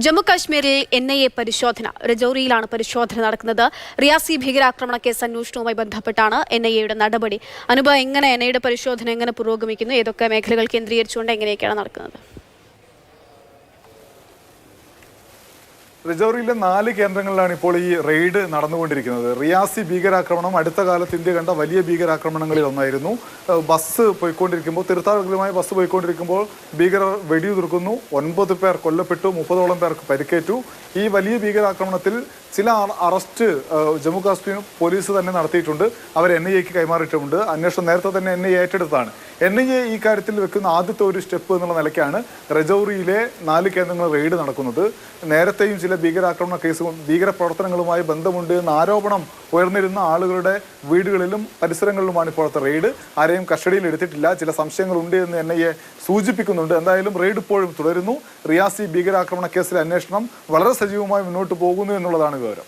ജമ്മു കാശ്മീരിൽ NIA പരിശോധന. രജൌരിയിലാണ് പരിശോധന നടക്കുന്നത്. റിയാസി ഭീകരാക്രമണ കേസ് അന്വേഷണവുമായി ബന്ധപ്പെട്ടാണ് NIAയുടെ നടപടി. അനുപ, എങ്ങനെ NIAയുടെ പരിശോധന എങ്ങനെ പുരോഗമിക്കുന്നു? ഏതൊക്കെ മേഖലകൾ കേന്ദ്രീകരിച്ചുകൊണ്ട് എങ്ങനെയൊക്കെയാണ് നടക്കുന്നത്? രജൌരിയിലെ 4 കേന്ദ്രങ്ങളിലാണ് ഇപ്പോൾ ഈ റെയ്ഡ് നടന്നുകൊണ്ടിരിക്കുന്നത്. റിയാസി ഭീകരാക്രമണം അടുത്ത കാലത്ത് ഇന്ത്യ കണ്ട വലിയ ഭീകരാക്രമണങ്ങളിൽ ഒന്നായിരുന്നു. ബസ് പോയിക്കൊണ്ടിരിക്കുമ്പോൾ, തീർത്ഥാടകരുമായി ബസ് പോയിക്കൊണ്ടിരിക്കുമ്പോൾ ഭീകരർ വെടിയുതിർക്കുന്നു. 9 പേർ കൊല്ലപ്പെട്ടു, 30ഓളം പേർക്ക് പരിക്കേറ്റു. ഈ വലിയ ഭീകരാക്രമണത്തിൽ ചില അറസ്റ്റ് ജമ്മു കാശ്മീർ പോലീസ് തന്നെ നടത്തിയിട്ടുണ്ട്. അവർ NIAക്ക് കൈമാറിയിട്ടുമുണ്ട്. അന്വേഷണം നേരത്തെ തന്നെ NIA ഏറ്റെടുത്താണ്. NIA ഈ കാര്യത്തിൽ വെക്കുന്ന ആദ്യത്തെ ഒരു സ്റ്റെപ്പ് എന്നുള്ള നിലയ്ക്കാണ് രജൌരിയിലെ 4 കേന്ദ്രങ്ങൾ റെയ്ഡ് നടക്കുന്നത്. നേരത്തെയും ചില ഭീകരാക്രമണ കേസുകൾ, ഭീകരപ്രവർത്തനങ്ങളുമായി ബന്ധമുണ്ട് എന്ന ആരോപണം ഉയർന്നിരുന്ന ആളുകളുടെ വീടുകളിലും പരിസരങ്ങളിലുമാണ് ഇപ്പോഴത്തെ റെയ്ഡ്. ആരെയും കസ്റ്റഡിയിൽ എടുത്തിട്ടില്ല. ചില സംശയങ്ങളുണ്ട് എന്ന് NIA സൂചിപ്പിക്കുന്നുണ്ട്. എന്തായാലും റെയ്ഡ് ഇപ്പോഴും തുടരുന്നു. റിയാസി ഭീകരാക്രമണ കേസിലെ അന്വേഷണം വളരെ സജീവമായി മുന്നോട്ട് പോകുന്നു എന്നുള്ളതാണ് വിവരം.